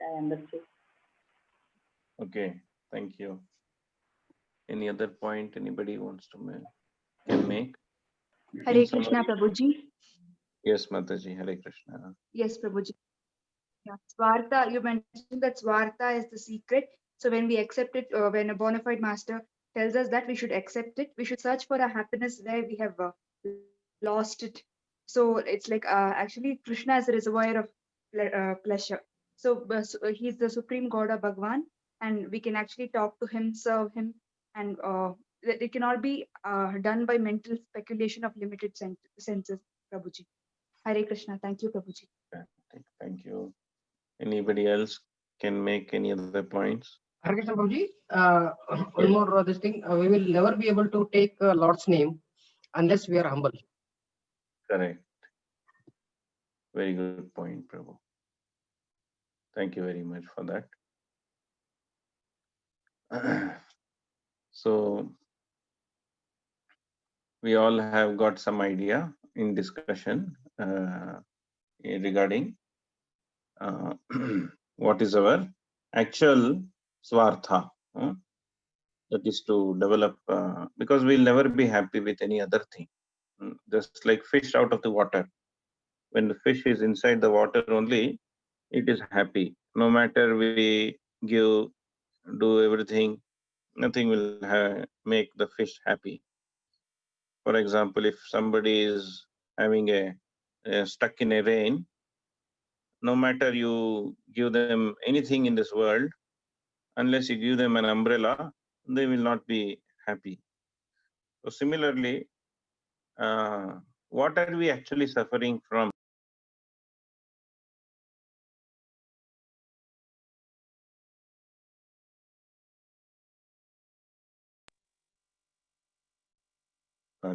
I understood. Okay, thank you. Any other point anybody wants to make? Hare In Krishna, summary, Prabhuji. yes, Mataji, Hare Krishna. Yes, Prabhuji. Yeah. Swartha, you mentioned that Swartha is the secret. So when we accept it, when a bona fide master tells us that we should accept it, we should search for a happiness where we have lost it. So it's like actually Krishna is a reservoir of pleasure. So he's the supreme god of Bhagwan, and we can actually talk to him, serve him, and it can all be done by mental speculation of limited senses, Prabhuji. Hare Krishna. Thank you, Prabhuji. Thank you. Anybody else can make any other points? Hare Krishna Prabhuji, one more this thing, we will never be able to take Lord's name unless we are humble. Correct. Very good point, Prabhu. Thank you very much for that. So we all have got some idea in discussion regarding what is our actual swartha. That is to develop, because we'll never be happy with any other thing. Just like fish out of the water. When the fish is inside the water only, it is happy. No matter we give, do everything, nothing will make the fish happy. For example, if somebody is having stuck in a rain, no matter you give them anything in this world, unless you give them an umbrella, they will not be happy. So similarly, what are we actually suffering from?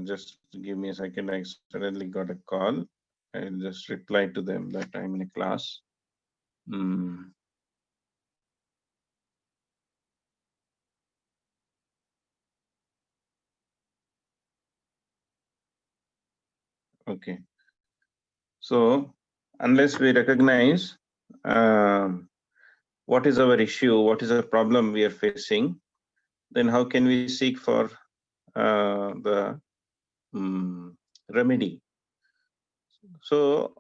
Just give me a second. I suddenly got a call. I'll just reply to them that I'm in a class. Okay. So unless we recognize what is our issue, what is the problem we are facing, then how can we seek for the remedy? So,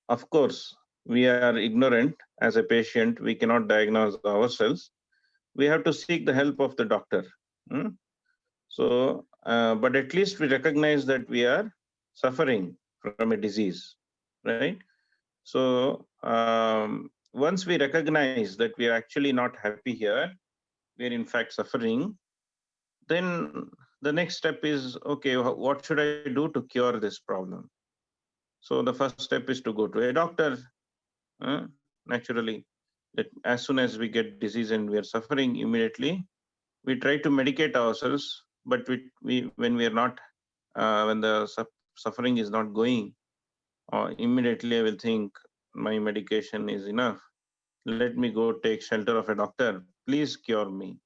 of course, we are ignorant as a patient. We cannot diagnose ourselves. We have to seek the help of the doctor. So, but at least we recognize that we are suffering from a disease, right? So, once we recognize that we are actually not happy here, we are in fact suffering, then the next step is, okay, what should I do to cure this problem? So the first step is to go to a doctor. Naturally, that as soon as we get disease and we are suffering, immediately we try to medicate ourselves, but when we are not, when the suffering is not going, immediately I will think my medication is enough. Let me go take shelter of a doctor. Please cure me.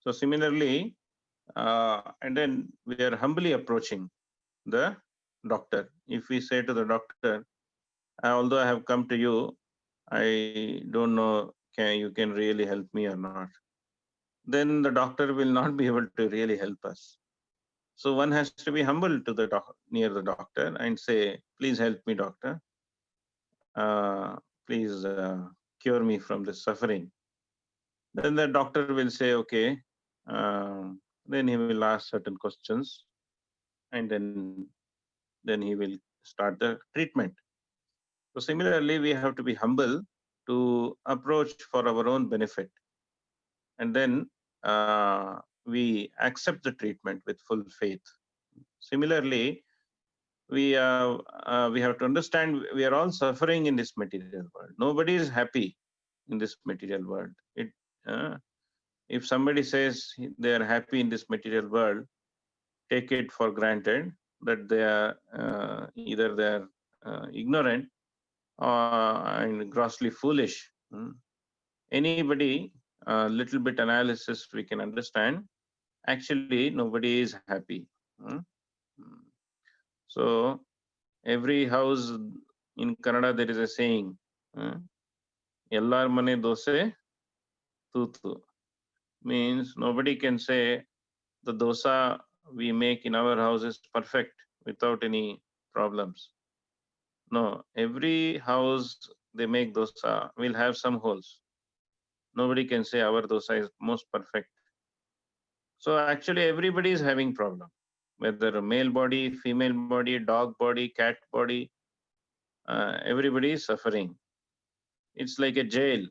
So similarly, and then we are humbly approaching the doctor. If we say to the doctor, although I have come to you, I don't know you can really help me or not, then the doctor will not be able to really help us. So one has to be humble to the near the doctor and say, please help me, doctor. Please cure me from this suffering. Then the doctor will say, okay. Then he will ask certain questions, and then he will start the treatment. So similarly, we have to be humble to approach for our own benefit, and then we accept the treatment with full faith. Similarly, we have to understand we are all suffering in this material world. Nobody is happy in this material world. If somebody says they are happy in this material world, take it for granted that they are either they are ignorant and grossly foolish. Anybody, little bit analysis, we can understand. Actually, nobody is happy. So every house in Canada, there is a saying, Ellar mane dose tutu. Means nobody can say the dosa we make in our house is perfect without any problems. No, every house they make dosa will have some holes. Nobody can say our dosa is most perfect. So actually everybody is having problem, whether a male body, female body, dog body, cat body, everybody is suffering. It's like a jail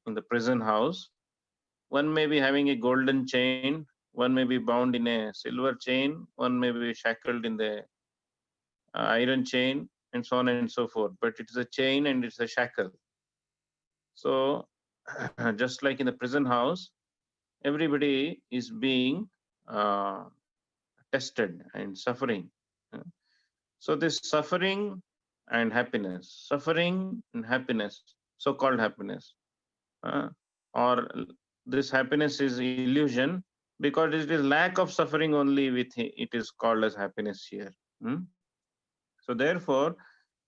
in the prison house. One may be having a golden chain, one may be bound in a silver chain, one may be shackled in the iron chain, and so on and so forth. But it is a chain and it's a shackle. So just like in the prison house, everybody is being uh, tested and suffering. So this suffering and happiness, suffering and happiness, so-called happiness, uh, or this happiness is illusion because it is lack of suffering only with it is called as happiness here. So therefore,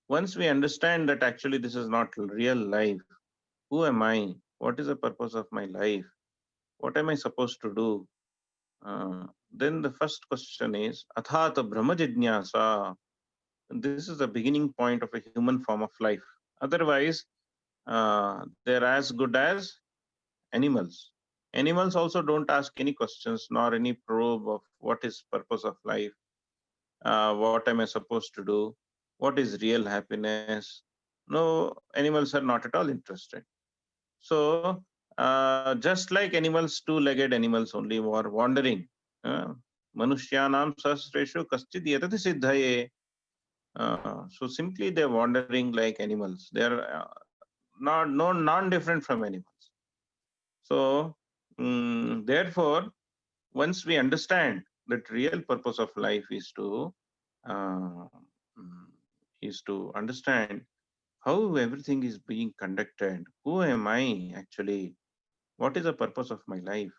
once we understand that actually this is not real life, who am I? What is the purpose of my life? What am I supposed to do? Then the first question is Athata Brahma Jijnasa. This is the beginning point of a human form of life. Otherwise, they're as good as animals. Animals also don't ask any questions nor any probe of what is purpose of life, what am I supposed to do, what is real happiness. No, animals are not at all interested. So just like animals, two-legged animals only were wandering. Manushyanam sahasreshu kaschid yatati siddhaye. So simply they're wandering like animals. They're not no non-different from animals. So therefore, once we understand that real purpose of life uh, is to understand how everything is being conducted. Who am I actually? What is the purpose of my life?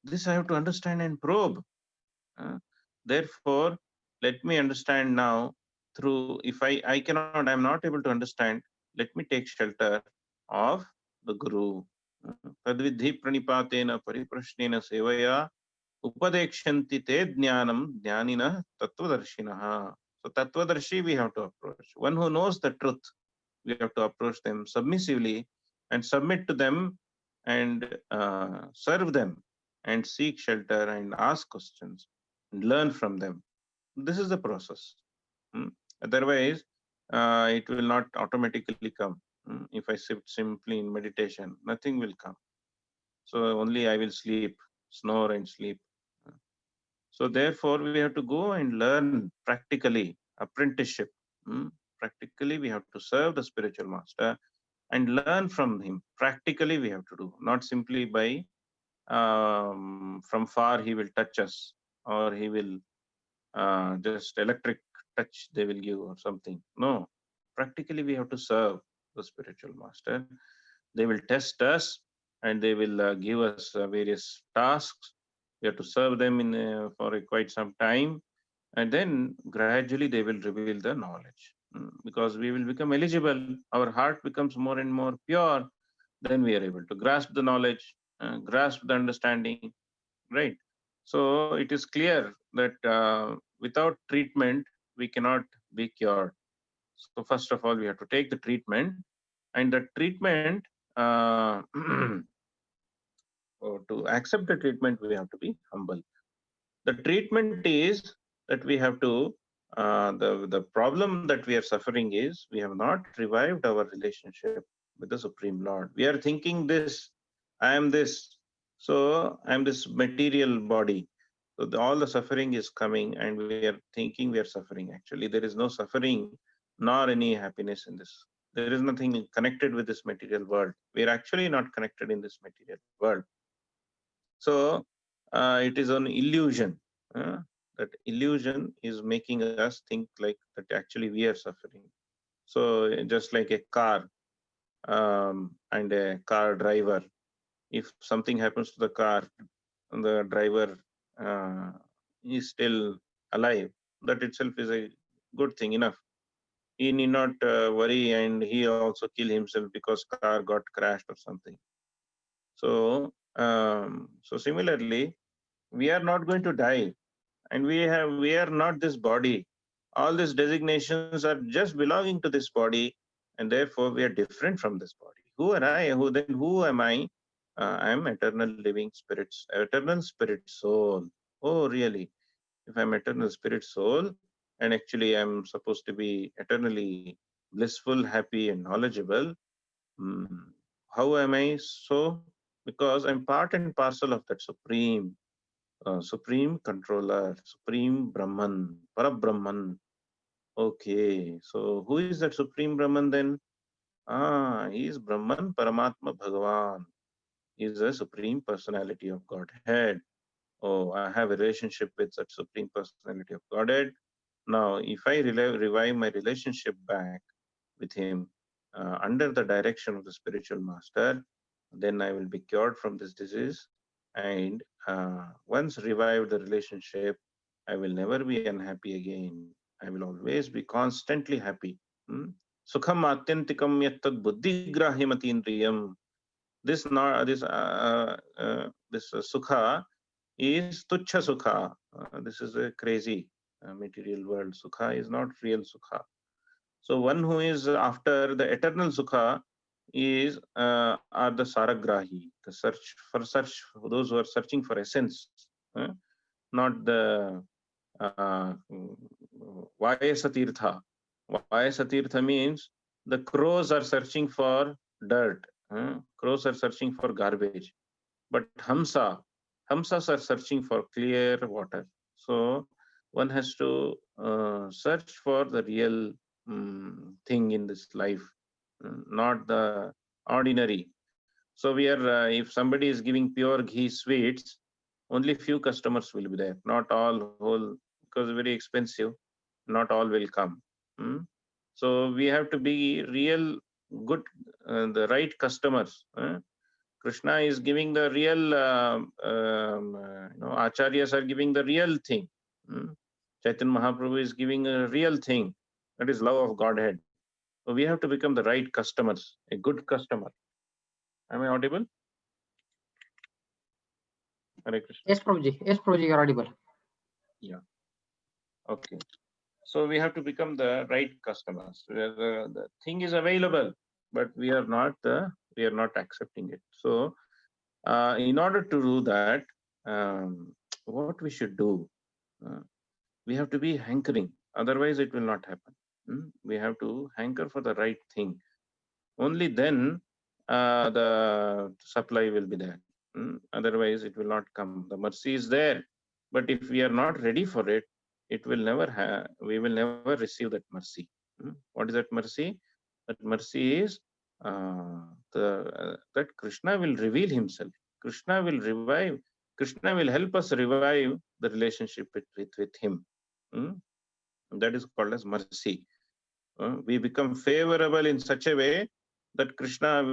This I have to understand and probe. Uh, Therefore, let me understand now through, if I cannot, I'm not able to understand, let me take shelter of the Guru. Tadvidhi pranipatena pariprashnena sevaya upadekshanti te jnanam jnanina tattvadarshinaha. So tattvadarshi we have to approach. One who knows the truth, we have to approach them submissively and submit to them and serve them and seek shelter and ask questions and learn from them. This is the process. Otherwise, it will not automatically come. If I sit simply in meditation, nothing will come. So only I will sleep, snore and sleep. So therefore, we have to go and learn practically, apprenticeship. Practically, we have to serve the spiritual master and learn from him. Practically, we have to do, not simply by from far he will touch us or he will just electric touch they will give or something. No, practically we have to serve the spiritual master. They will test us and they will give us various tasks. We have to serve them in for quite some time, and then gradually they will reveal the knowledge. Because we will become eligible, our heart becomes more and more pure, then we are able to grasp the knowledge, grasp the understanding, right? So it is clear that without treatment, we cannot be cured. So first of all, we have to take the treatment, and the treatment, to accept the treatment, we have to be humble. The treatment is that we have to, the problem that we are suffering is we have not revived our relationship with the Supreme Lord. We are thinking this, I am this, so I am this material body. So all the suffering is coming and we are thinking we are suffering. Actually, there is no suffering nor any happiness in this. There is nothing connected with this material world. We are actually not connected in this material world. So it is an illusion. That illusion is making us think like that actually we are suffering. So just like a car and a car driver, if something happens to the car and the driver is still alive, that itself is a good thing enough. he need not worry, and he also kill himself because car got crashed or something. So, so similarly, we are not going to die, and we are not this body. All these designations are just belonging to this body, and therefore we are different from this body. Who am I? Who am I? I am eternal living spirits, eternal spirit soul. Oh, really? If I'm eternal spirit soul, and actually I'm supposed to be eternally blissful, happy, and knowledgeable, how am I so? Because I'm part and parcel of that supreme controller, supreme Brahman, Parabrahman. Okay, so who is that supreme Brahman then? He is Brahman, Paramatma, Bhagavan. He is a supreme personality of Godhead. Oh, I have a relationship with such supreme personality of Godhead. Now, if I revive my relationship back with him under the direction of the spiritual master, then I will be cured from this disease. And once revived the relationship, I will never be unhappy again. I will always be constantly happy. Sukham atyantikam yattad buddhigrahimatindriyam. This sukha is tuchha sukha. This is a crazy material world. Sukha is not real sukha. So one who is after the eternal sukha is are the saragrahi, the search those who are searching for essence, not the Vayasatirtha. Vayasatirtha means the crows are searching for dirt. Crows are searching for garbage. But Hamsas are searching for clear water. So one has to search for the real thing in this life, not the ordinary. So we are, if somebody is giving pure ghee sweets, only few customers will be there. Not all whole, because very expensive. Not all will come. So we have to be real good, the right customers. Krishna is giving the real, acharyas are giving the real thing. Chaitanya Mahaprabhu is giving a real thing. That is love of Godhead. So we have to become the right customers, a good customer. Am I audible? Hare Krishna. Yes, Prabhuji. Yes, Prabhuji, you are audible. Yeah. Okay. So we have to become the right customers. The thing is available, but we are not accepting it. So in order to do that, what we should do, we have to be hankering. Otherwise, it will not happen. We have to hanker for the right thing. Only then the supply will be there. Otherwise, it will not come. The mercy is there, but if we are not ready for it, it will never we will never receive that mercy. What is that mercy? That mercy is that Krishna will reveal himself. Krishna will revive. Krishna will help us revive the relationship with him. That is called as mercy. We become favorable in such a way that Krishna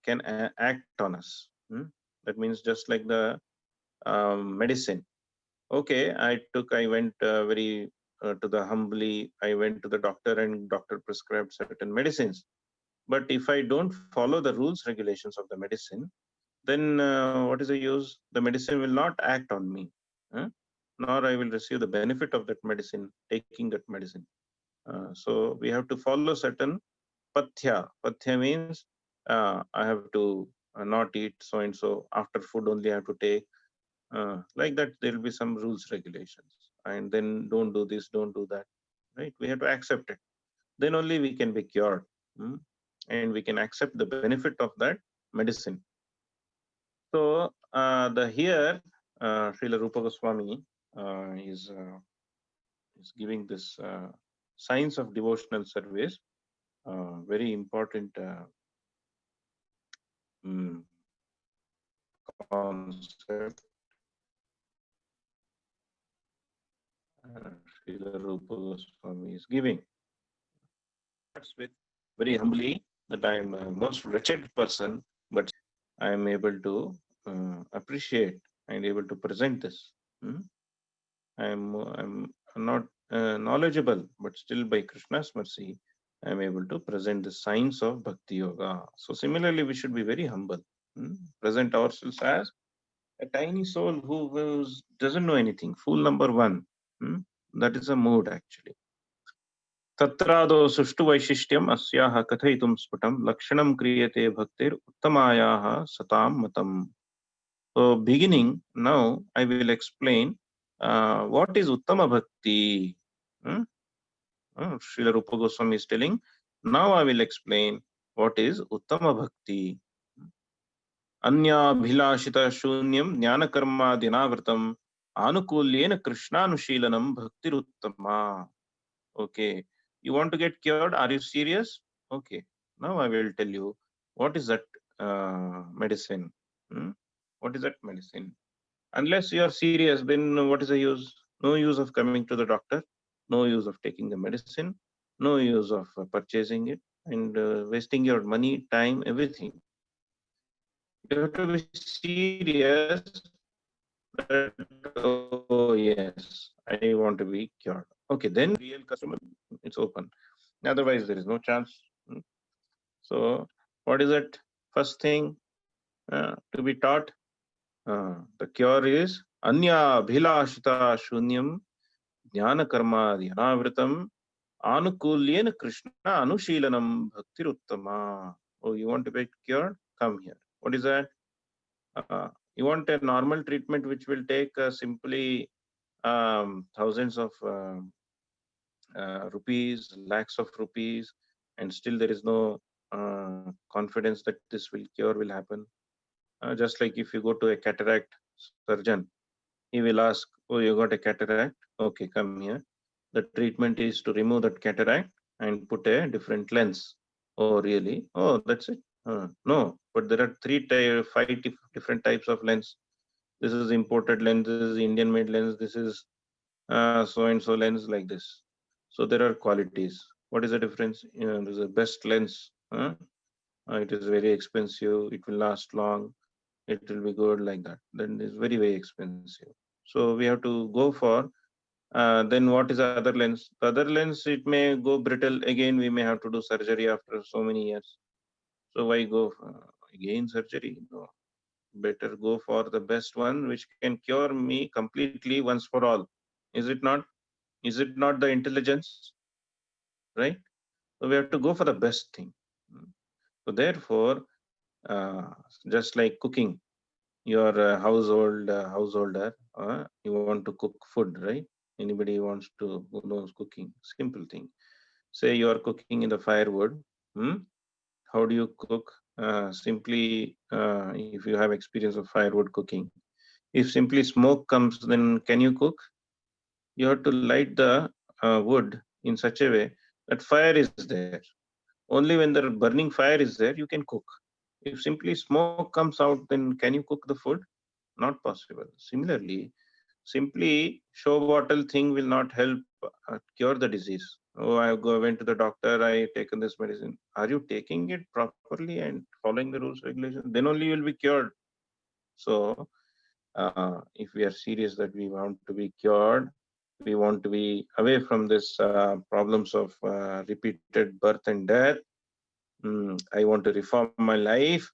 can act on us. That means just like the medicine. Okay, I went very to the humbly. I went to the doctor, and doctor prescribed certain medicines. But if I don't follow the rules regulations of the medicine, then what is the use? The medicine will not act on me, nor I will receive the benefit of that medicine, taking that medicine. So we have to follow certain pathya. Pathya means I have to not eat so and so. After food only I have to take. Like that, there will be some rules, regulations. And then don't do this, don't do that. Right? We have to accept it. Then only we can be cured. And we can accept the benefit of that medicine. So here, Srila Rupa Goswami is giving this science of devotional service, very important concept. Srila Rupa Goswami is giving. Starts with very humbly that I am a most wretched person, but I am able to appreciate and able to present this. I'm not knowledgeable, but still by Krishna's mercy, I am able to present the signs of Bhakti Yoga. So similarly, we should be very humble. Present ourselves as a tiny soul who doesn't know anything. Fool number one. That is a mood actually. Tatrado sushtu vaishishyam asyaha kathayitum sputam lakshanam kriyate bhaktir uttamayaha satam matam. So beginning, now I will explain what is Uttama Bhakti. Srila Rupa Goswami is telling, now I will explain what is Uttama Bhakti. Anya bhilashita shunyam jnana karma dinavratam anukulyena krishnanushilanam bhaktir uttama. Okay, you want to get cured? Are you serious? Okay, now I will tell you what is that medicine. What is that medicine? Unless you are serious, then what is the use? No use of coming to the doctor, no use of taking the medicine, no use of purchasing it, and wasting your money, time, everything. You have to be serious that, oh yes, I want to be cured. Okay, then real customer, it's open. Otherwise, there is no chance. So, what is it? First thing to be taught? The cure is Anya Bhilashita Shunyam Jnana Karma Dhyanavritam Anukulyena Krishna Anushilanam Bhaktir Uttama. Oh, you want to get cured? Come here. What is that? You want a normal treatment which will take simply thousands of rupees, lakhs of rupees, and still there is no confidence that this will cure will happen. Just like if you go to a cataract surgeon, he will ask, oh, you got a cataract? Okay, come here. The treatment is to remove that cataract and put a different lens. Oh, really? Oh, that's it? No, but there are five different types of lens. This is imported lens, this is Indian made lens, this is so and so lens, like this. So there are qualities. What is the difference? There's a best lens. It is very expensive. It will last long. It will be good, like that. Then it's very, very expensive. So we have to go for. Then what is the other lens? The other lens, it may go brittle. Again, we may have to do surgery after so many years. So why go again surgery? No. Better go for the best one, which can cure me completely once for all. Is it not? Is it not the intelligence? Right? So we have to go for the best thing. So therefore, just like cooking, your householder, you want to cook food, right? Anybody wants to, who knows cooking? Simple thing. Say you are cooking in the firewood. How do you cook? Simply, if you have experience of firewood cooking, if simply smoke comes, then can you cook? You have to light the wood in such a way that fire is there. Only when the burning fire is there, you can cook. If simply smoke comes out, then can you cook the food? Not possible. Similarly, simply show bottle thing will not help cure the disease. Oh, went to the doctor, I taken this medicine. Are you taking it properly and following the rules, regulations? Then only you will be cured. So, if we are serious that we want to be cured, we want to be away from this problems of repeated birth and death. I want to reform my life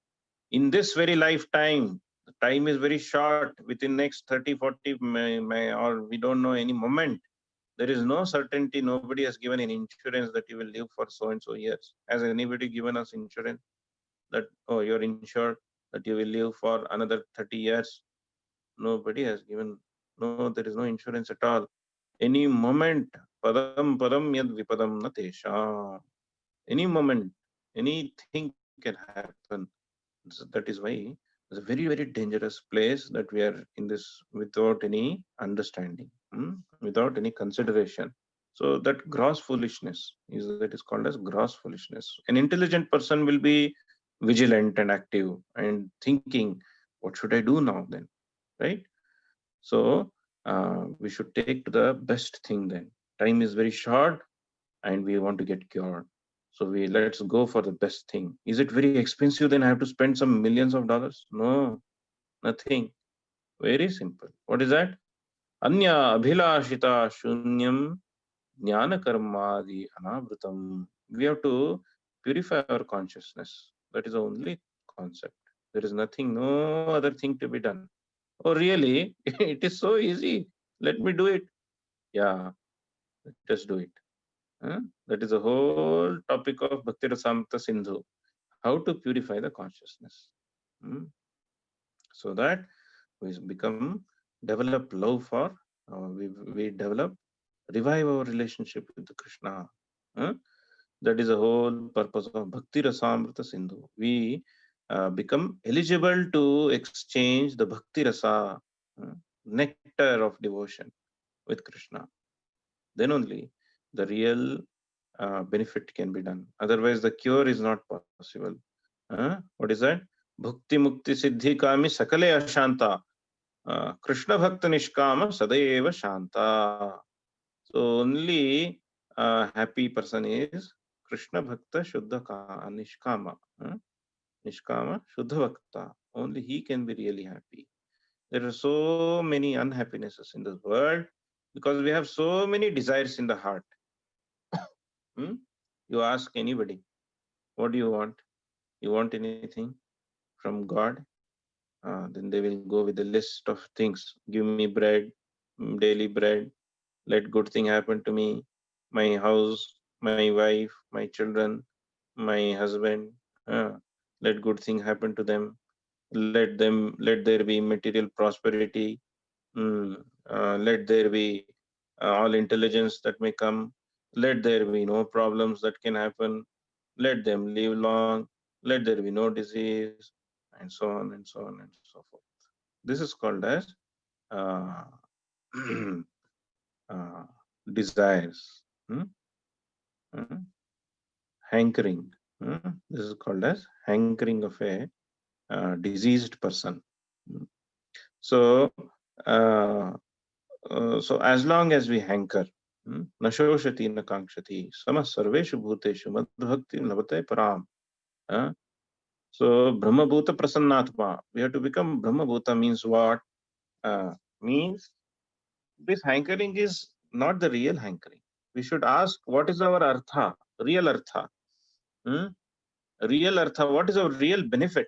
in this very lifetime. The time is very short. Within next 30, 40, or we don't know any moment. There is no certainty. Nobody has given an insurance that you will live for so and so years. Has anybody given us insurance that, oh, you're insured that you will live for another 30 years? Nobody has given. No, there is no insurance at all. Any moment, padam padam yad vipadam na tesha. Any moment, anything can happen. So that is why it's a very, very dangerous place that we are in this without any understanding, without any consideration. So that gross foolishness is called as gross foolishness. An intelligent person will be vigilant and active and thinking, what should I do now then, right? So we should take to the best thing then. Time is very short and we want to get cured. So let's go for the best thing. Is it very expensive? Then I have to spend some millions of dollars? No, nothing. Very simple. What is that? Anya abhilashita shunyam jnana karmadi anavritam We have to purify our consciousness. That is the only concept. There is nothing, no other thing to be done. Oh, really? It is so easy. Let me do it. Yeah, just do it. Huh? That is the whole topic of Bhakti Rasamrita Sindhu. How to purify the consciousness. Hmm? So that we become, develop love for, we develop, revive our relationship with Krishna. Huh? That is the whole purpose of Bhakti Rasamrita Sindhu. We become eligible to exchange the Bhakti Rasa, nectar of devotion with Krishna. Then only the real benefit can be done. Otherwise, the cure is not possible. What is that? Bhukti Mukti Siddhi Kami Sakale Ashanta. Krishna Bhakta Nishkama Sadaiva Shanta. So only happy person is Krishna Bhakta Shuddha Nishkama. Nishkama Shuddha Bhakta. Only he can be really happy. There are so many unhappinesses in this world because we have so many desires in the heart. You ask anybody, what do you want? You want anything from God? Then they will go with a list of things. Give me bread, daily bread. Let good thing happen to me, my house, my wife, my children, my husband. Let good thing happen to them. Let there be material prosperity. Let there be all intelligence that may come. Let there be no problems that can happen. Let them live long. Let there be no disease, and so on and so on and so forth. This is called as uh, desires. Hankering. This is called as hankering of a diseased person. So, so as long as we hanker, nashoshati na kankshati, sama sarveshu bhuteshu madbhakti lavate param. So, Brahmabhuta Prasannatma, we have to become Brahmabhuta means what? Means this hankering is not the real hankering. We should ask what is our artha, real artha. Real artha, what is our real benefit?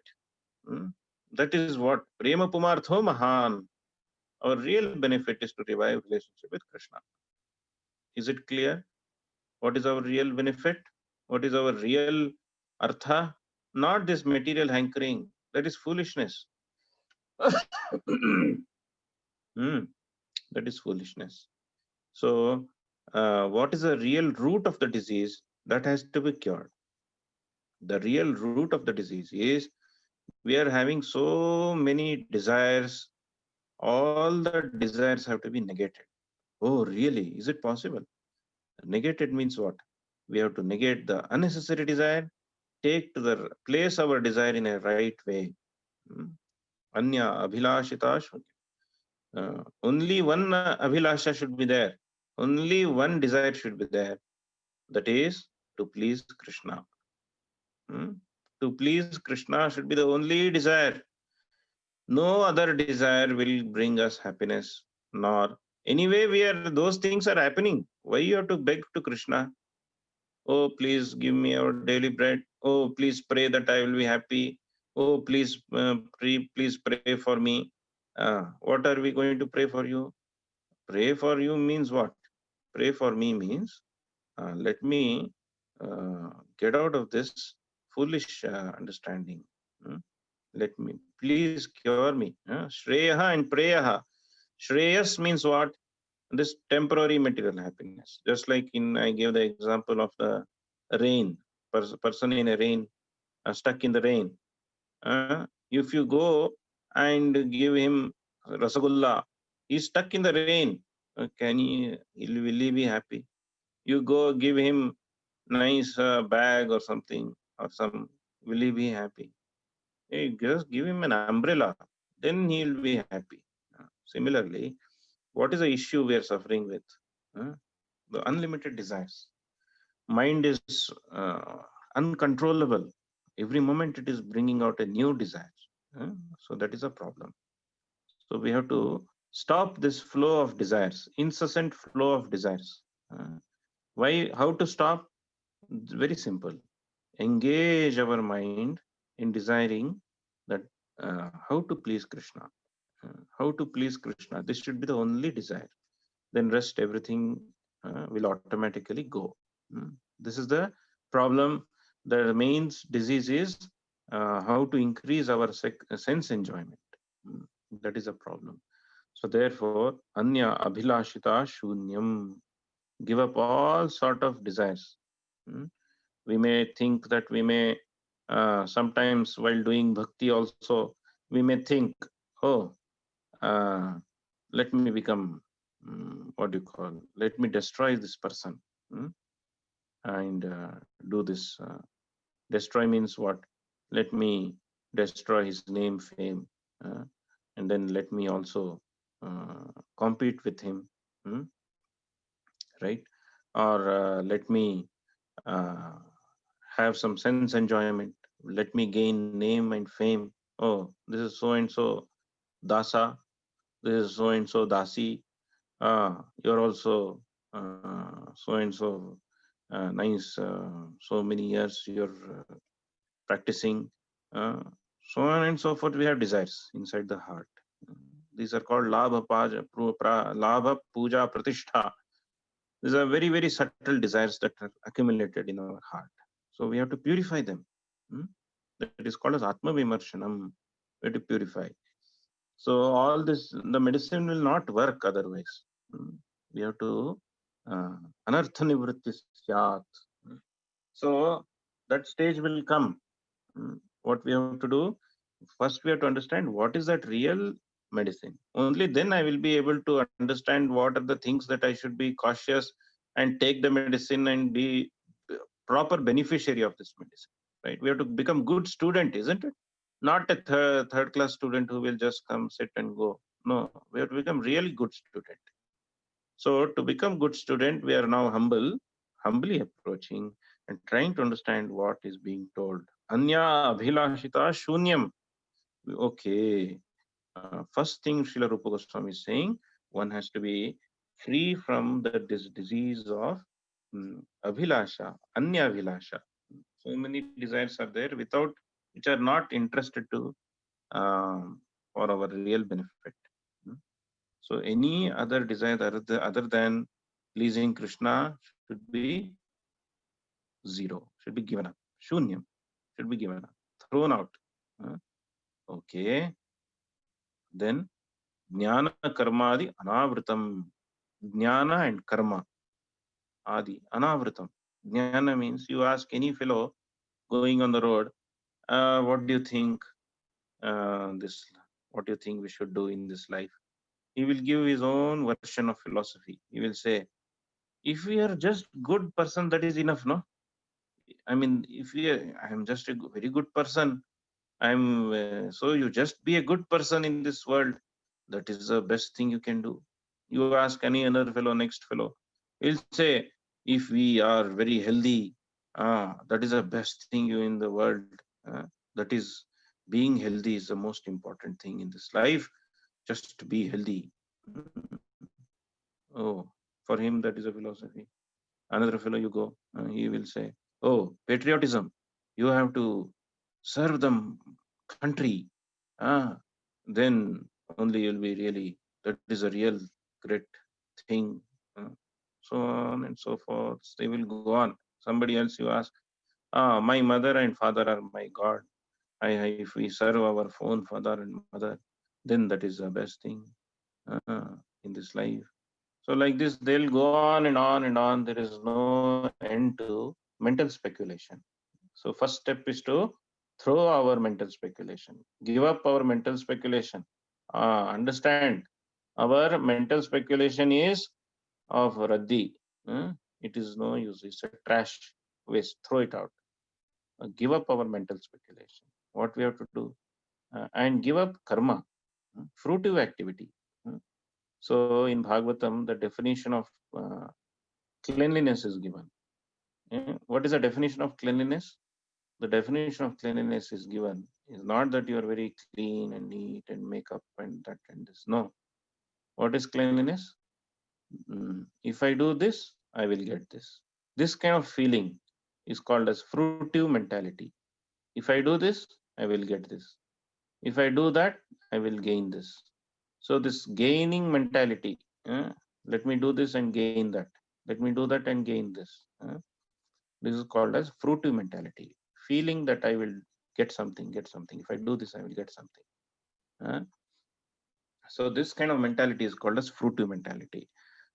That is what Prema Pumartho Mahan. Our real benefit is to revive relationship with Krishna. Is it clear? What is our real benefit? What is our real artha? Not this material hankering. That is foolishness. That is foolishness. So, what is the real root of the disease? That has to be cured. The real root of the disease is we are having so many desires. All the desires have to be negated. Oh, really? Is it possible? Negated means what? We have to negate the unnecessary desire, take to the place our desire in a right way. Anya abhilashita. Only one abhilasha should be there. Only one desire should be there. That is to please Krishna. To please Krishna should be the only desire. No other desire will bring us happiness, nor anyway those things are happening. Why you have to beg to Krishna? Oh, please give me our daily bread. Oh, please pray that I will be happy. Oh, please, please pray for me. What are we going to pray for you? Pray for you means what? Pray for me means let me get out of this foolish understanding. Let me, please cure me. Shreyaha and Preyaha. Shreyas means what? This temporary material happiness. Just like I gave the example of the rain, person in a rain, stuck in the rain. If you go and give him rasagulla, he's stuck in the rain. Will he be happy? You go give him nice bag or something or some, will he be happy? Hey, just give him an umbrella, then he'll be happy. Similarly, what is the issue we are suffering with? The unlimited desires. Mind is uncontrollable. Every moment it is bringing out a new desire. So that is a problem. So we have to stop this flow of desires, incessant flow of desires. Why? How to stop? It's very simple. Engage our mind in desiring that how to please Krishna. How to please Krishna. This should be the only desire. Then rest everything will automatically go. This is the problem. The main disease is how to increase our sense enjoyment. That is a problem. So therefore, anya abhilashita shunyam. Give up all sort of desires. We may think that we may sometimes while doing bhakti also we may think, oh, uh, let me become what do you call? Let me destroy this person and do this. Destroy means what? Let me destroy his name, fame, uh, and then let me also compete with him, right? Or let me uh, have some sense enjoyment. Let me gain name and fame. Oh, this is so and so dasa. This is so and so dasi. You're also so and so nice. So many years you're practicing. So on and so forth. We have desires inside the heart. These are called labha, puja, pratishtha. These are very, very subtle desires that are accumulated in our heart. So we have to purify them. That is called as Atma Vimarshanam. We have to purify. So all this, the medicine will not work otherwise. We have to anartha nivritti syat. So that stage will come. What we have to do, first we have to understand what is that real medicine. Only then I will be able to understand what are the things that I should be cautious and take the medicine and be proper beneficiary of this medicine. Right? We have to become good student, isn't it? Not a third class student who will just come, sit and go. No, we have to become really good student. So to become good student, we are now humbly approaching and trying to understand what is being told. Anya abhilashita shunyam. Okay. First thing Srila Rupa Goswami is saying, one has to be free from the disease of abhilasha, anya abhilasha. So many desires are there without, which are not interested to for our real benefit. So any other desire other than pleasing Krishna should be zero, should be given up. Shunyam should be given up, thrown out. Okay. Then jnana karmadi anavritam. Jnana and karma adi anavritam. Jnana means you ask any fellow going on the road, what do you think what do you think we should do in this life? He will give his own version of philosophy. He will say, if we are just good person, that is enough, no? I mean, if I am just a very good person, so you just be a good person in this world. That is the best thing you can do. You ask any other fellow, next fellow, he'll say, if we are very healthy, that is the best thing you in the world. That is, being healthy is the most important thing in this life. Just be healthy. Oh, for him, that is a philosophy. Another fellow you go, he will say, oh, patriotism. You have to serve the country. Then only you'll be really, that is a real great thing. So on and so forth. They will go on. Somebody else you ask, my mother and father are my God. If we serve our own father and mother, then that is the best thing in this life. So like this, they'll go on and on and on. There is no end to mental speculation. So first step is to throw our mental speculation, give up our mental speculation. Understand, our mental speculation is of raddi. It is no use. It's a trash waste. Throw it out. Give up our mental speculation. What we have to do, and give up karma, fruitive activity. So in Bhagavatam, the definition of cleanliness is given. What is the definition of cleanliness? The definition of cleanliness is given is not that you are very clean and neat and makeup and that and this. No. What is cleanliness? If I do this, I will get this. This kind of feeling. is called as fruitive mentality. If I do this, I will get this. If I do that, I will gain this. So this gaining mentality, let me do this and gain that. Let me do that and gain this. This is called as fruitive mentality. Feeling that I will get something, get something. If I do this, I will get something. So this kind of mentality is called as fruitive mentality.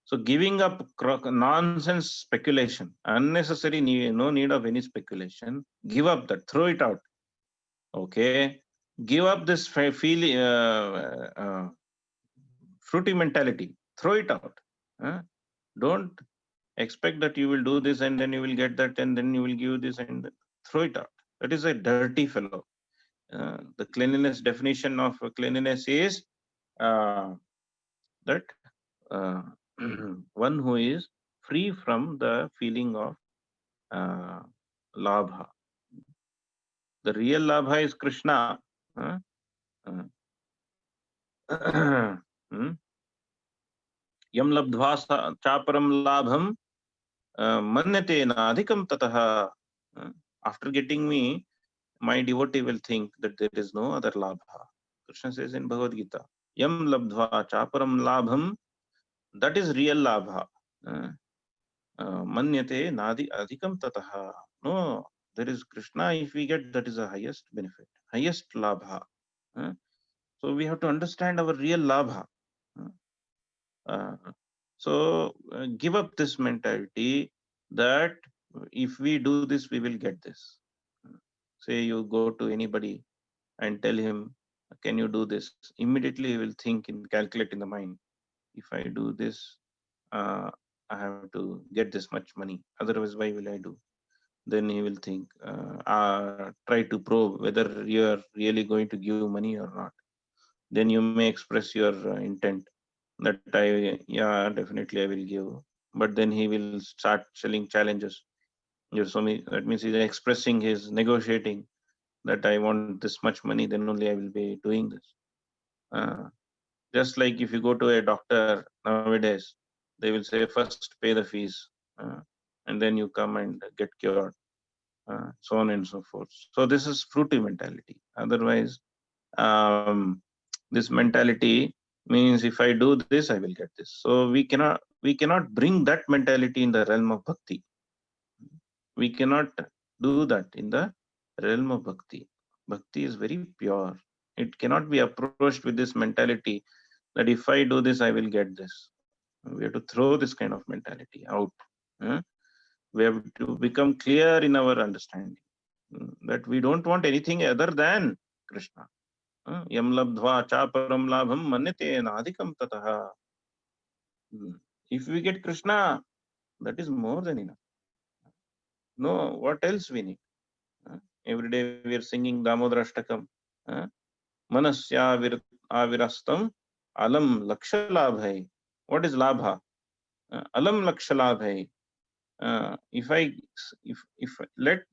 So giving up nonsense speculation, unnecessary, no need of any speculation. Give up that, throw it out. Okay, give up this feeling, fruity mentality, throw it out. Don't expect that you will do this and then you will get that and then you will give this and throw it out. That is a dirty fellow. The cleanliness definition of cleanliness is that one who is free from the feeling of labha. The real labha is Krishna. Yam labdhva chaparam labham manyate nadhikam tataha. After getting me, my devotee will think that there is no other labha. Krishna says in Bhagavad Gita, Yam labdhva chaparam labham, that is real labha. Manyate nadi adhikam tataha. No, there is Krishna. If we get, that is the highest benefit, highest labha. So we have to understand our real labha. So give up this mentality that if we do this, we will get this. Say you go to anybody and tell him, can you do this? Immediately he will think and calculate in the mind. If I do this, I have to get this much money. Otherwise, why will I do? Then he will think, try to probe whether you are really going to give money or not. Then you may express your intent that yeah, definitely I will give. But then he will start selling challenges. That means he's expressing his negotiating that I want this much money, then only I will be doing this. Just like if you go to a doctor nowadays, they will say first pay the fees and then you come and get cured, so on and so forth. So this is fruity mentality. Otherwise, this mentality means if I do this, I will get this. So we cannot bring that mentality in the realm of bhakti. We cannot do that in the realm of bhakti. Bhakti is very pure. It cannot be approached with this mentality that if I do this, I will get this. We have to throw this kind of mentality out. We have to become clear in our understanding that we don't want anything other than Krishna. Yam labdhva chaparam labham manyate nadhikam tataha. If we get Krishna, that is more than enough. No, what else we need? Every day we are singing Damodarashtakam. Manasya avirastam alam laksha labhai. What is labha? Alam laksha labhai. If let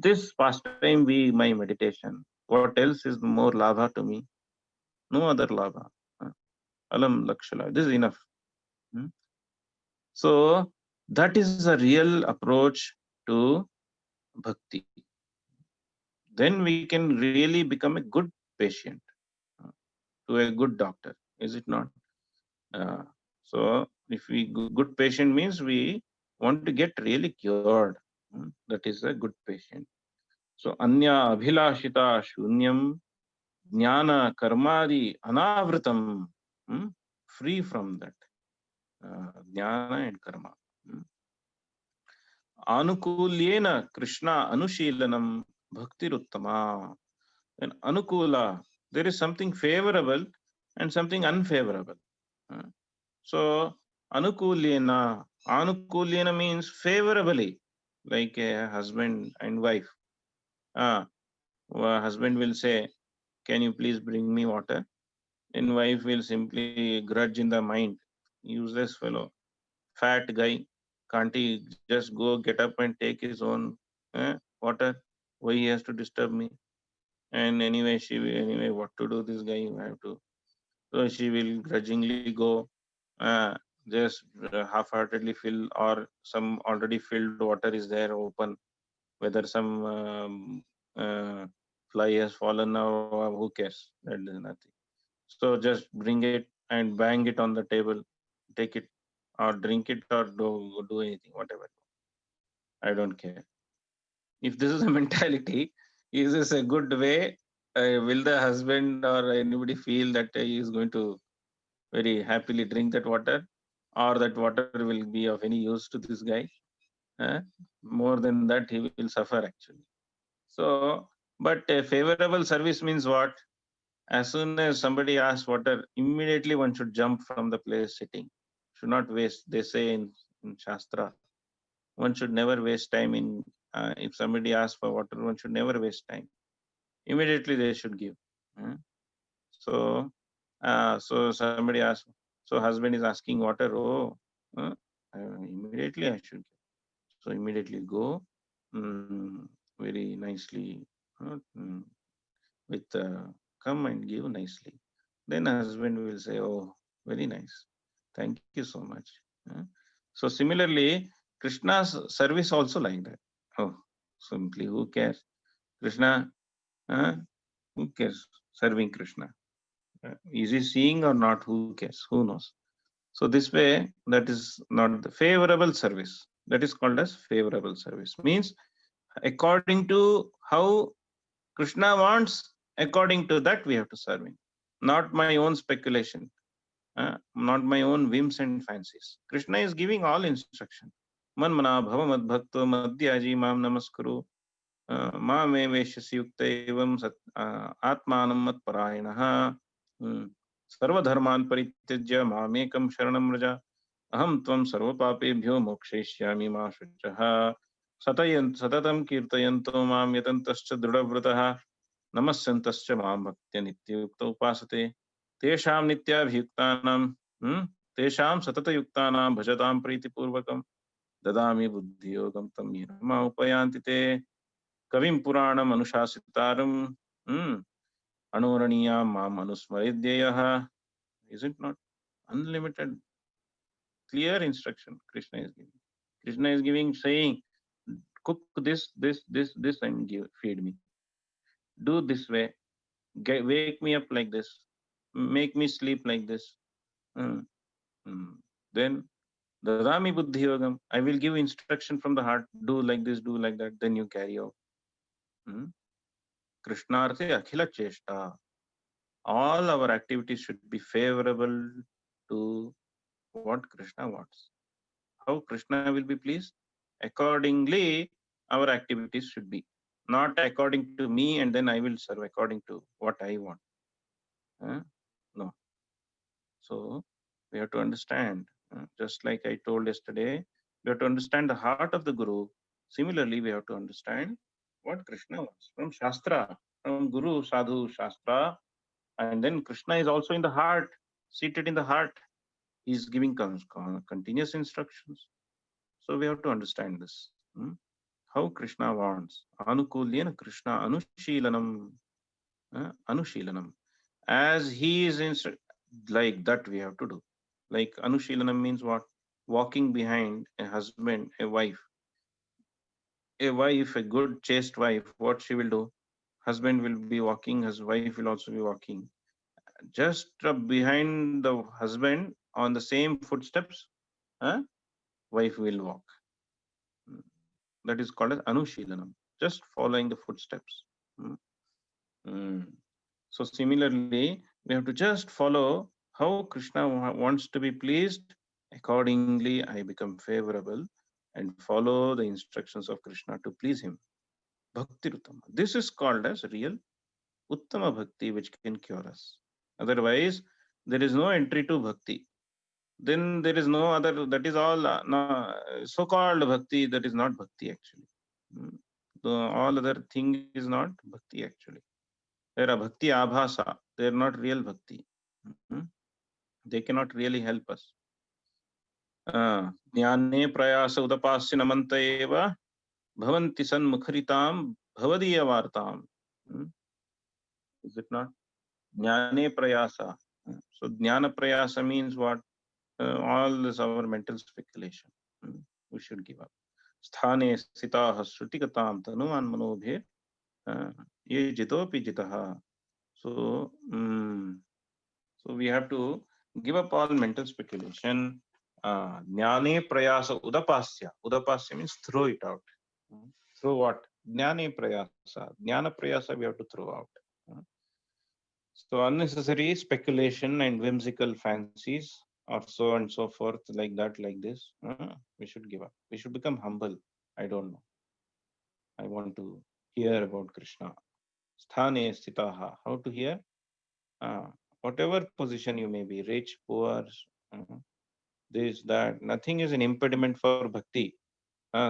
this pastime be my meditation, what else is more labha to me? No other labha. Alam laksha labhai. This is enough. So that is a real approach to bhakti. Then we can really become a good patient to a good doctor, is it not? So if we good patient means we want to get really cured. That is a good patient. So anya abhilashita shunyam jnana karmadi anavritam, free from that jnana and karma. Anukulyena Krishna anushilanam bhaktiruttama. And anukula, there is something favorable and something unfavorable. So anukulyena means favorably, like a husband and wife. Husband will say, can you please bring me water? And wife will simply grudge in the mind, useless fellow, fat guy, can't he just go get up and take his own water? Why he has to disturb me? And anyway, what to do, this guy, you have to. So she will grudgingly go just half-heartedly fill, or some already filled water is there open, whether some fly has fallen or who cares, that is nothing. So just bring it and bang it on the table, take it or drink it or do anything, whatever. I don't care. If this is a mentality, is this a good way? Will the husband or anybody feel that he is going to very happily drink that water, or that water will be of any use to this guy? More than that, he will suffer actually. So, but a favorable service means what? As soon as somebody asks water, immediately one should jump from the place sitting. Should not waste. They say in Shastra, one should never waste time in. If somebody asks for water, one should never waste time. Immediately they should give. So, so somebody asks. So husband is asking water. Oh, immediately I should give. So immediately go, very nicely, with come and give nicely. Then husband will say, oh, very nice. Thank you so much. So similarly, Krishna's service also like that. Oh, simply who cares? Krishna, who cares? Serving Krishna. Is he seeing or not? Who cares? Who knows? So this way, that is not the favorable service. That is called as favorable service. Means according to how Krishna wants, according to that we have to serve him. Not my own speculation, not my own whims and fancies. Krishna is giving all instruction. Man mana bhava mad bhakto madhyaji mam namaskuru ma me veshyasi yukta evam atmanam mat parayanaha sarvadharman parityajya mamekam sharanam raja aham tvam sarvapapebhyo mokshayishyami ma shuchaha satatam kirtayanto mam yatantascha dridavratah नमस्यन्तश्च मां भक्त्या नित्ययुक्तो उपासते तेषां नित्याभियुक्तानां तेषां सततयुक्तानां भजतां प्रीतिपूर्वकं ददामि बुद्धियोगं तं येन मां उपयान्ति ते कविं पुराणम् अनुशासितारं अणोरणीयां माम् अनुस्मरेद्ययः. Is it not unlimited clear instruction Krishna is giving? Krishna is giving, saying, cook this and feed me. Do this way. Wake me up like this, make me sleep like this. Then dadami buddhi yogam, I will give instruction from the heart, do like this, do like that, then you carry out. Krishnarthe akhila cheshta. All our activities should be favorable to what Krishna wants. How Krishna will be pleased? Accordingly, our activities should be. Not according to me and then I will serve according to what I want. No. So we have to understand, just like I told yesterday, we have to understand the heart of the Guru. Similarly, we have to understand what Krishna wants from Shastra, from Guru, Sadhu, Shastra. And then Krishna is also in the heart, seated in the heart. He is giving continuous instructions. So we have to understand this. How Krishna wants. Anukulyena Krishna Anushilanam. Anushilanam. As he is like that we have to do. Like Anushilanam means what? Walking behind a husband, a wife. A wife, a good chaste wife, what she will do? Husband will be walking, his wife will also be walking. Just behind the husband on the same footsteps, wife will walk. That is called as Anushilanam, just following the footsteps. So similarly, we have to just follow how Krishna wants to be pleased. Accordingly, I become favorable and follow the instructions of Krishna to please him. Bhakti Uttama. This is called as real Uttama Bhakti, which can cure us. Otherwise, there is no entry to Bhakti. Then there is no other, that is all so-called Bhakti, that is not Bhakti actually. All other thing is not Bhakti actually. They are Bhakti Abhasa, they are not real Bhakti. They cannot really help us. Jnane prayasa udapasya namanta eva bhavanti sanmukharitam bhavadiya vartam. Is it not? Jnane prayasa. So jnana prayasa means what? all this our mental speculation. We should give up. Sthane sthitah shrutikatam tanuman manobhir ye jitopi jitaha. So, so we have to give up all mental speculation. Jnane prayasa udapasya. Udapasya means throw it out. Throw what? Jnane prayasa. Jnana prayasa we have to throw out. So unnecessary speculation and whimsical fancies or so and so forth, like that, like this, we should give up. We should become humble. I don't know. I want to hear about Krishna. Sthane sthitaha. How to hear? Whatever position you may be, rich, poor, this, that, nothing is an impediment for bhakti.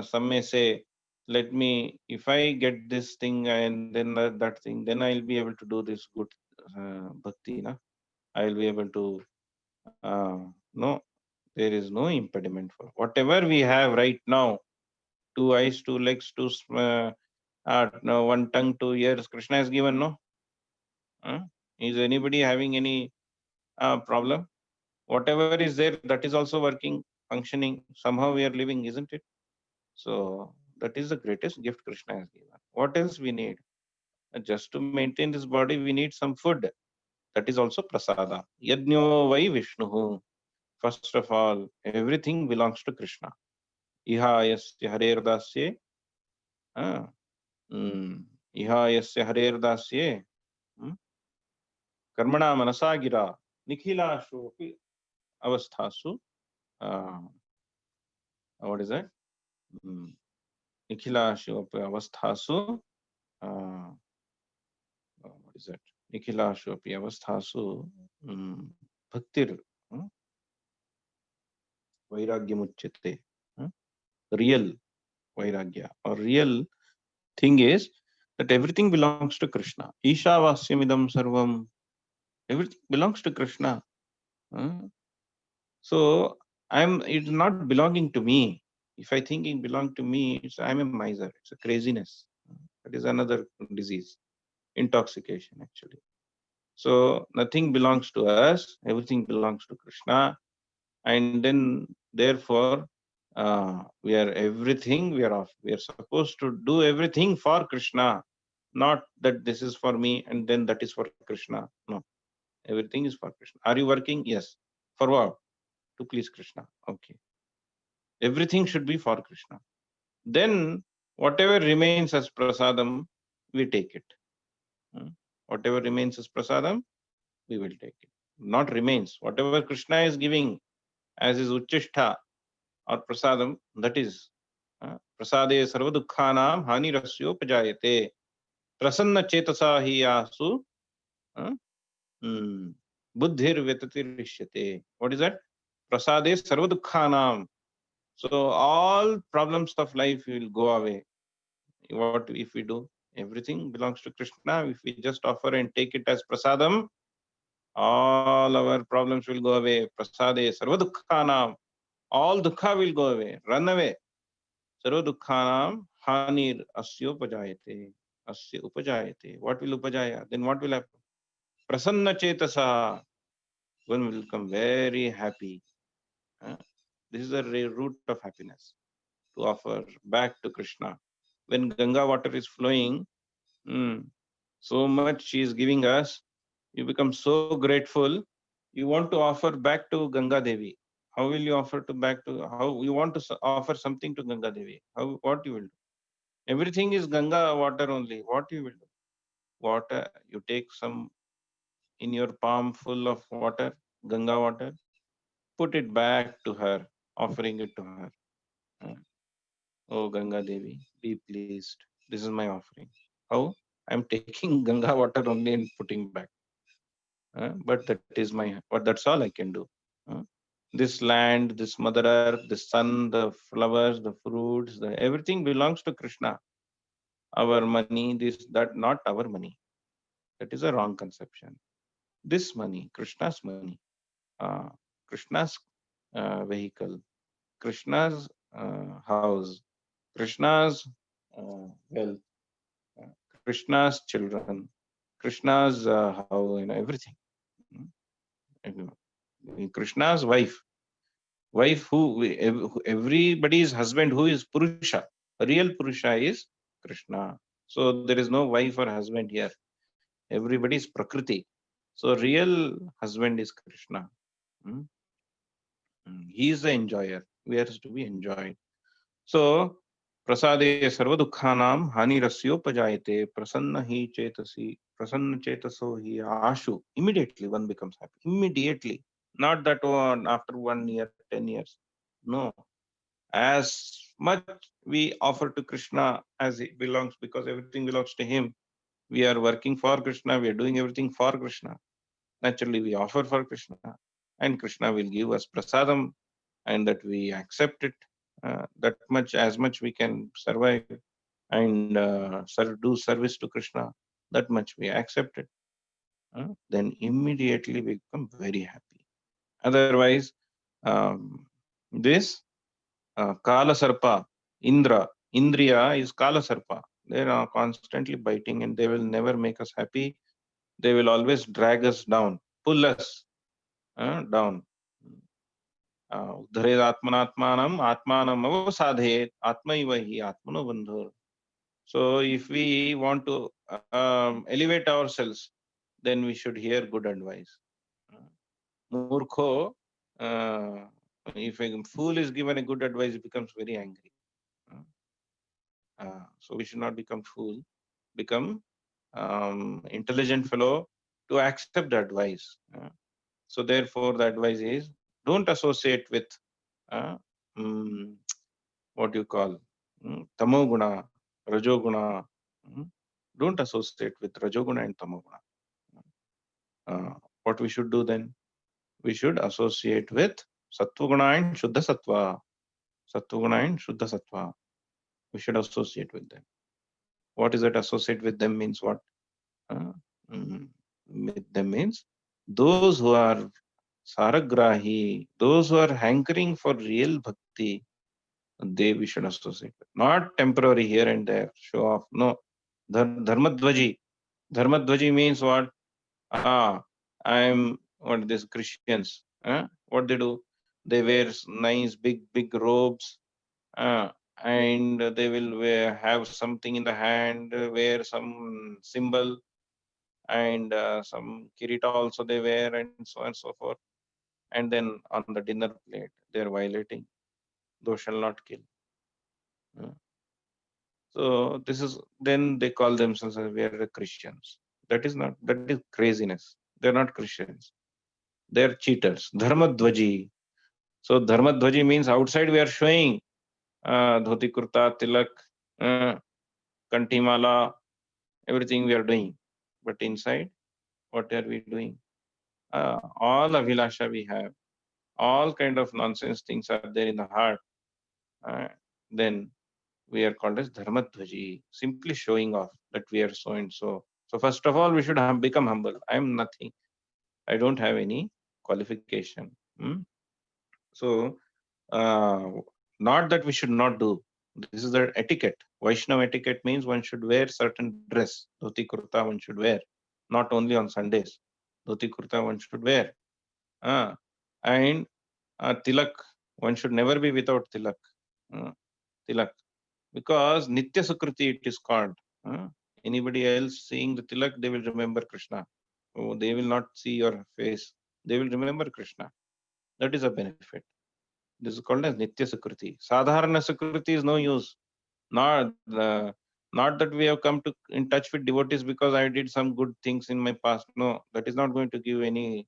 Some may say, let me, if I get this thing and then that thing, then I'll be able to do this good bhakti. I'll be able to, no, there is no impediment for whatever we have right now. 2 eyes, 2 legs, 2, no, 1 tongue, 2 ears, Krishna has given, no? Is anybody having any problem? Whatever is there, that is also working, functioning. Somehow we are living, isn't it? So that is the greatest gift Krishna has given. What else we need? Just to maintain this body, we need some food. That is also prasada. Yajno vai Vishnuhu. First of all, everything belongs to Krishna. Iha yasya harer dasye. Iha yasya harer dasye. Karmana manasa gira. Nikhilashu avasthasu. What is that? Nikhilashu avasthasu. What is that? Nikhilashu api avasthasu. Bhaktir. Vairagyamuchyate. Real vairagya or real thing is that everything belongs to Krishna. Isha vasyamidam sarvam. Everything belongs to Krishna. So it's not belonging to me. If I think it belongs to me, I'm a miser. It's a craziness. That is another disease, intoxication actually. So nothing belongs to us. Everything belongs to Krishna, and then therefore we are everything. We are supposed to do everything for Krishna, not that this is for me and then that is for Krishna. No, everything is for Krishna. Are you working? Yes. For what? To please Krishna. Okay. Everything should be for Krishna. Then whatever remains as prasadam, we take it. Whatever remains as prasadam, we will take it. Not remains. Whatever Krishna is giving as his uchishtha or prasadam, that is prasade sarva dukkhanam hani rasyo pajayate prasanna chetasa hi asu buddhir vyatatirishyate. What is that? Prasade sarva dukkhanam. So all problems of life will go away. What if we do? Everything belongs to Krishna. If we just offer and take it as prasadam, all our problems will go away. Prasade sarva dukkhanam. All dukkha will go away, run away. Sarva dukkhanam hanir asya upajayate. Asya upajayate. What will upajaya? Then what will happen? Prasanna chetasa. One will become very happy. This is the root of happiness, to offer back to Krishna. When Ganga water is flowing, so much she is giving us, you become so grateful, you want to offer back to Ganga Devi. How will you offer how you want to offer something to Ganga Devi? What you will do? Everything is Ganga water only. What you will do? Water, you take some in your palm full of water, Ganga water, put it back to her, offering it to her. Oh Ganga Devi, be pleased. This is my offering. How? I'm taking Ganga water only and putting back. But that is that's all I can do. This land, this Mother Earth, the sun, the flowers, the fruits, everything belongs to Krishna. Our money, this, that, not our money. That is a wrong conception. This money, Krishna's money, Krishna's vehicle, Krishna's house, Krishna's wealth, Krishna's children, Krishna's how, everything. Krishna's wife. wife everybody's husband who is Purusha. Real Purusha is Krishna. So there is no wife or husband here. Everybody is Prakriti. So real husband is Krishna. Hmm? He is the enjoyer. We are to be enjoyed. So prasade sarva dukhanam hanirasyopajaite prasanna hi chetasi prasanna chetaso hi ashu. Immediately one becomes happy. Immediately. Not that one after 1 year, 10 years. No. As much we offer to Krishna as it belongs, because everything belongs to him. We are working for Krishna. We are doing everything for Krishna. Naturally, we offer for Krishna, and Krishna will give us prasadam, and that we accept it. That much, as much we can survive and do service to Krishna, that much we accept it. Then immediately we become very happy. Otherwise, this Kala Sarpa, Indriya is Kala Sarpa. They are constantly biting and they will never make us happy. They will always drag us down, pull us down. Udhared atmanatmanam atmanam avasadhet atmaiva hi atmano bandhur. So if we want to elevate ourselves, then we should hear good advice. Murkho, if a fool is given a good advice, he becomes very angry. So we should not become fool, become intelligent fellow to accept the advice. So therefore the advice is, don't associate with what you call tamoguna, rajoguna. Don't associate with rajoguna and tamoguna. What we should do then? We should associate with sattvaguna and shuddha sattva. Sattvaguna and shuddha sattva. We should associate with them. What is that? Associate with them means what? With them means those who are saragrahi, those who are hankering for real bhakti, they we should associate with. Not temporary here and there, show off. No. Dharmadvaji. Dharmadvaji means what? I'm what these Christians. What they do? They wear nice big robes. And they will have something in the hand, wear some symbol, and some kirita also they wear, and so on and so forth. And then on the dinner plate, they are violating, thou shall not kill. So this is, then they call themselves as we are Christians. That is not, that is craziness. They're not Christians. They're cheaters. Dharmadvaji. So Dharmadvaji means outside we are showing dhoti kurta, tilak, kantimala, everything we are doing. But inside, what are we doing? All abhilasha we have, all kind of nonsense things are there in the heart. Then we are called as dharmadvaji, simply showing off that we are so and so. So first of all, we should have become humble. I am nothing. I don't have any qualification. So not that we should not do. This is the etiquette. Vaishnava etiquette means one should wear certain dress. Dhoti kurta one should wear, not only on Sundays. Dhoti kurta one should wear. And tilak, one should never be without tilak. Tilak. Because Nitya Sukriti it is called. Anybody else seeing the tilak, they will remember Krishna. Oh, they will not see your face. They will remember Krishna. That is a benefit. This is called as Nitya Sukriti. Sadharana Sukriti is no use. Not that we have come to in touch with devotees because I did some good things in my past. No, that is not going to give any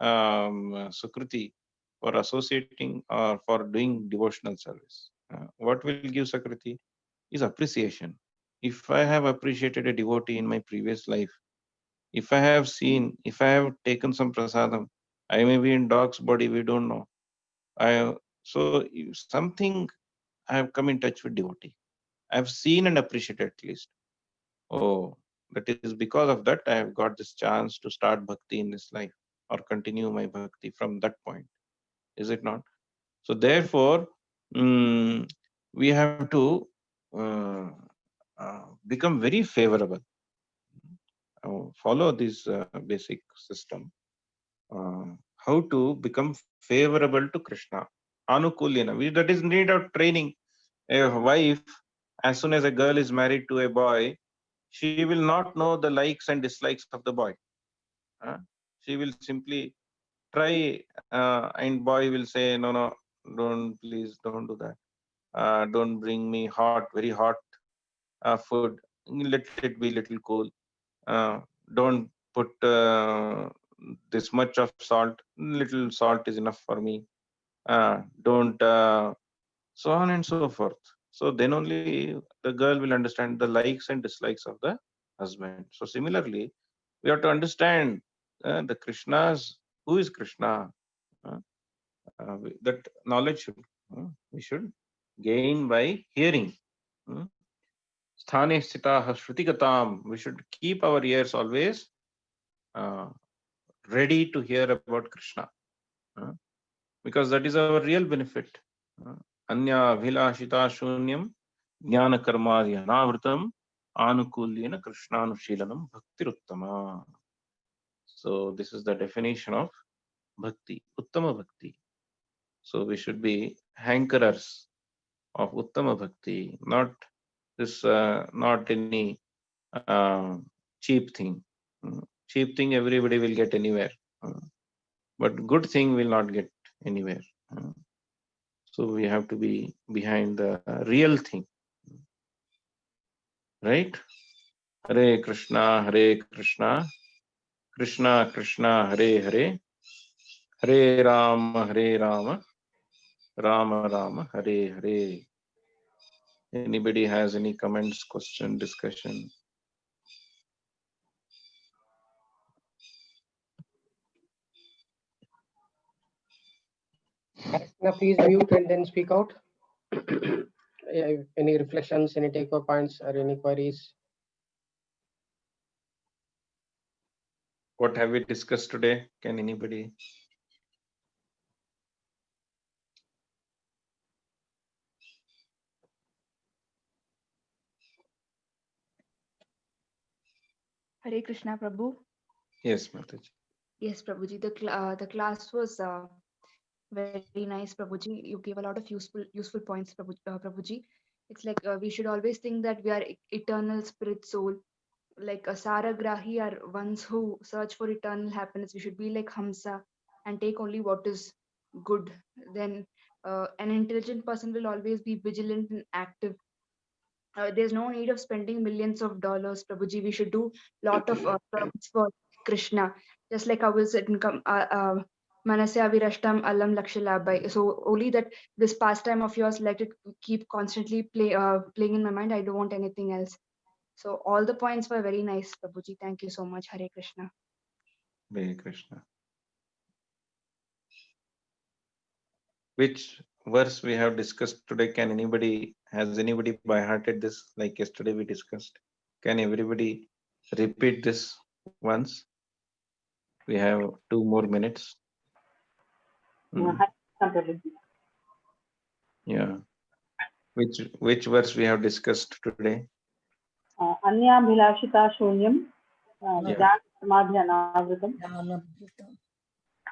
Sukriti for associating or for doing devotional service. What will give Sukriti is appreciation. If I have appreciated a devotee in my previous life, if I have seen, if I have taken some prasadam, I may be in dog's body, we don't know. So something I have come in touch with devotee. I have seen and appreciated at least. Oh, that is because of that I have got this chance to start bhakti in this life or continue my bhakti from that point. Is it not? So therefore, we have to become very favorable. Follow this basic system. How to become favorable to Krishna. Anukulyena. That is need of training. A wife, as soon as a girl is married to a boy, she will not know the likes and dislikes of the boy. She will simply try, and boy will say, no, no, don't, please don't do that. Don't bring me hot, very hot food. Let it be little cool. Don't put this much of salt. Little salt is enough for me. Don't, so on and so forth. So then only the girl will understand the likes and dislikes of the husband. So similarly, we have to understand the Krishna's, who is Krishna. That knowledge should, we should gain by hearing. Sthane sthitaha shrutigatam. We should keep our ears always ready to hear about Krishna, because that is our real benefit. Anya bhilashita shunyam jnana karmadhi anavritam anukulyena krishnanushilanam bhaktiruttama. So this is the definition of bhakti, uttama bhakti. So we should be hankerers of uttama bhakti, not this, not any cheap thing. Cheap thing everybody will get anywhere, but good thing will not get anywhere. So we have to be behind the real thing, right? Hare Krishna, Krishna Krishna, Hare Hare, Hare Rama, Rama Rama, Hare Hare. Anybody has any comments, question, discussion? Now please mute and then speak out. Any reflections, any take-home points, or any queries? What have we discussed today? Can anybody? Hare Krishna, Prabhu. Yes, Mataji. Yes, Prabhuji. The class was very nice, Prabhuji. You gave a lot of useful points, Prabhuji. It's like we should always think that we are eternal spirit soul, like a Saragrahi are ones who search for eternal happiness. We should be like Hamsa and take only what is good. Then an intelligent person will always be vigilant and active. There's no need of spending millions of dollars, Prabhuji. We should do lot of service for Krishna, just like I was in Manasya Virashtam Alam Lakshalabai. So only that this pastime of yours, let it keep constantly playing in my mind. I don't want anything else. So all the points were very nice, Prabhuji. Thank you so much. Hare Krishna. Hare Krishna. Which verse we have discussed today? Has anybody by hearted this like yesterday we discussed? Can everybody repeat this once? We have 2 more minutes. Yeah. Which verse we have discussed today? Anya bhilashita shunyam jnana samadhi anavritam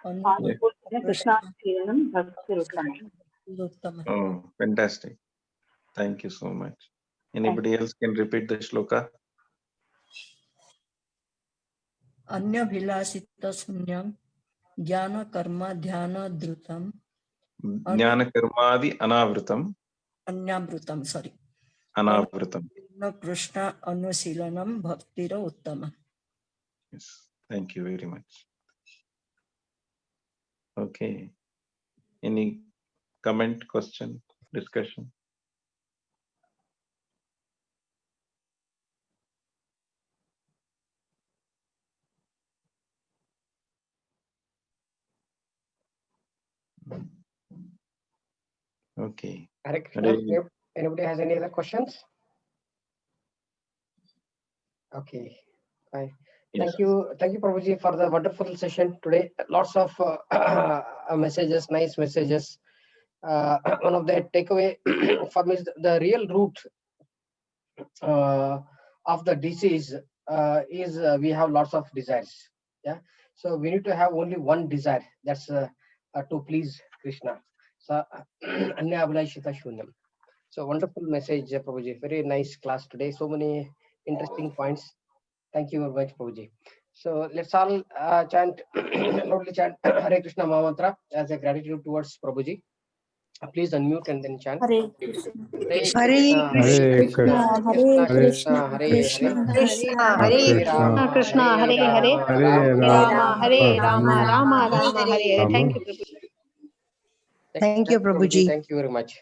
anukulyena krishnanushilanam bhaktiruttama. Oh, fantastic. Thank you so much. Anybody else can repeat the shloka? Anya bhilasita sunyam jnana karma dhyana dhrutam Jnana karmadi anavritam. Anyamrutam, sorry. Anavritam. Krishna anusilanam bhaktira uttama. Yes, thank you very much. Okay. Any comment, question, discussion? Okay. Hare Krishna. Anybody has any other questions? Okay. Bye. Yes. Thank you, Prabhuji, for the wonderful session today. Lots of messages, nice messages. One of the takeaway for me is the real root of the disease is we have lots of desires. Yeah. So we need to have only one desire. That's to please Krishna. Anya Abhilashita Shunyam. So wonderful message, Prabhuji. Very nice class today. So many interesting points. Thank you very much, Prabhuji. So let's all chant, loudly chant Hare Krishna Mahamantra as a gratitude towards Prabhuji. Please unmute and then chant. Hare Krishna. Hare Krishna, Hare Krishna Krishna, Hare Krishna Hare, Krishna, Hare Hare Rama, Krishna, Hare Hare, Rama Hare Rama, Rama, Hare Rama, Hare Rama Hare. Rama, Hare Hare. Thank you, Prabhu. Thank you, Prabhuji. Thank you very much.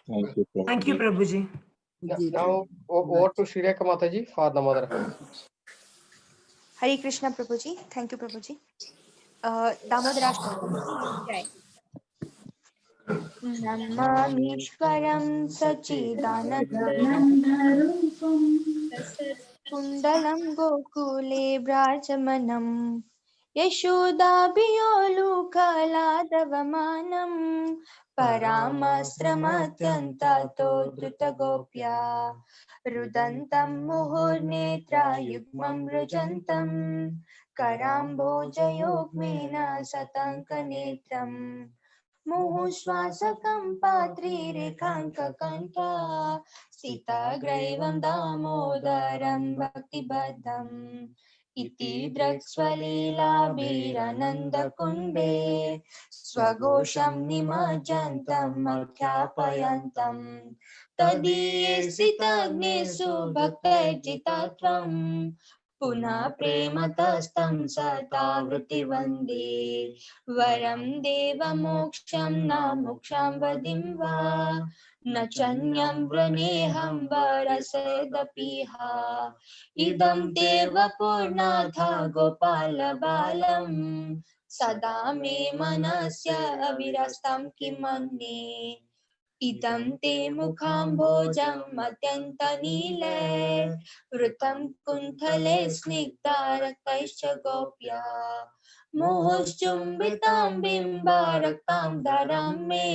Thank you, Prabhuji. Thank you, Prabhuji. Now over to Shri Rekha Mataji for the mother. Hare Krishna, Prabhuji. Thank you, Prabhuji. Damodarashtakam. Jai. Namamishwaram Sachidanandarupam Kundalam Gokule Brajamanam Yashodabhiyolukaladavamanam Paramasramatyanta Drutagopya Rudantam Muhurnetra Yugmam Rujantam Karambojayogmena Satankanetram Muhuswasakam patri rekhankakanta Sitagraivam damodaram bhaktibaddham Iti draksvalila kunde Swagosham nimajjantam akyapayantam Tadiye sitagnesu bhaktajitatvam Puna prematastam satavruti vande Varam deva moksham na moksham vadim va Na chanyam vraneham varasedapiha Idam deva purnatha gopala balam Sada me manasya avirastam kimane Idam te mukham bhojam atyantanile Vrutam kunthale snigdha raktaischa gopya Mohoschumbitam bimbaraktam dharam me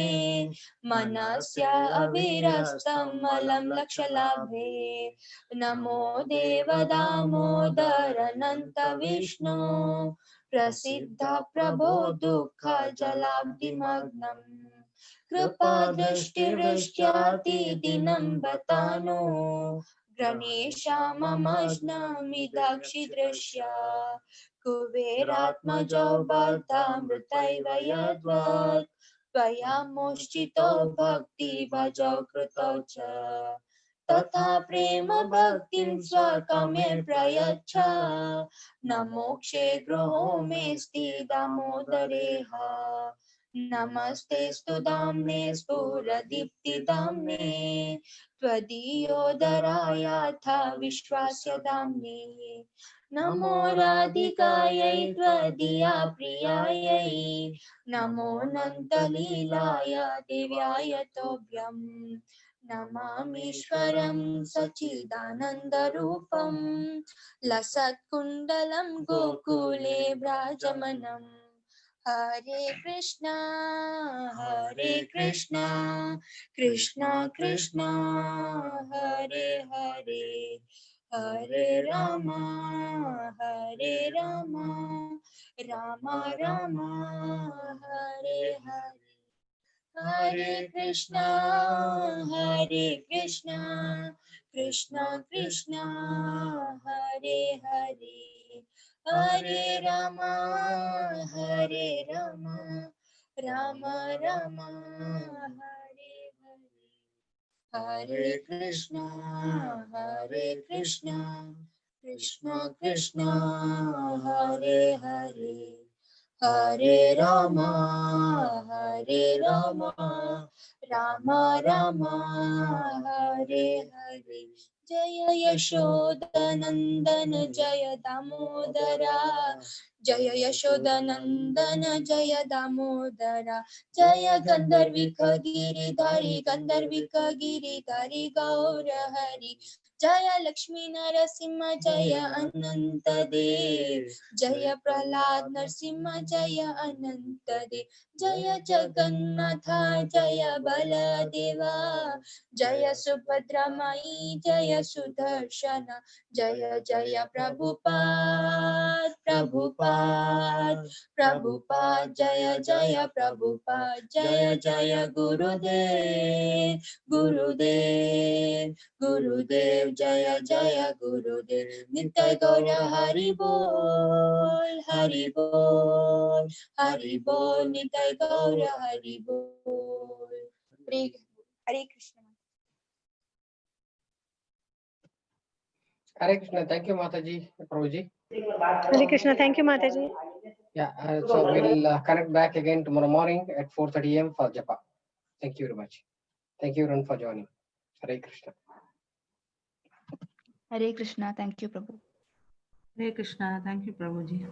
Manasya avirastam malam lakshalabhe Namo deva damodarananta vishnu Prasiddha prabho dukha jalabdimagnam Kripa drishtirishtyati dinam batano Ganesha mamajnami dakshidrishya Kuveratmajo bhatamritaiva yadvat Tvaya moshchito bhakti vajo krutocha Tatha prema bhaktim swakamir prayacha Namokshe groho mesti damodareha Namaste studamne spuradipti damne Tvadiyodarayatha vishwasya damne Namo radhikayai tvadiya priyayai Namo nantalilayaya divyaya tobhyam Namamishwaram sachidanandarupam Lasat kundalam gokule brajamanam Hare Krishna, Krishna Krishna, Hare Hare, Hare Rama, Rama Rama, Hare Hare. Hare Krishna, Krishna Krishna, Hare Hare, Hare Rama, Rama Rama, Hare Hare. Hare Krishna, Krishna Krishna, Hare Hare. Hare Rama, Rama Rama, Hare Hare. Jaya Yashodanandana Jaya Damodara Jaya Yashodanandana Jaya Damodara Jaya Gandharvika Giridhari Gaura Hari Jaya Lakshmi Narasimha Jaya Ananta Dev Jaya Prahlad Narsimha Jaya Ananta Dev Jaya Jagannatha Jaya Baladeva Jaya Subhadra Mai Jaya Sudarshana Jaya Jaya Prabhupada Prabhupada. Prabhupada Jaya Jaya Prabhupada Jaya Jaya Gurudev. Gurudev Gurudev Jaya Jaya Gurudev. Nitai Gaura Hari Bol Hari Bol Hari Bol Nitai Gaura Hari Bol. Hare Krishna. Hare Krishna. Thank you, Mataji, Prabhuji. Hare Krishna. Thank you, Mataji. Yeah, so we'll connect back again tomorrow morning at 4:30 a.m. for Japa. Thank you very much. Thank you everyone for joining. Hare Krishna. Hare Krishna. Thank you, Prabhu. Hare Krishna. Thank you, Prabhuji.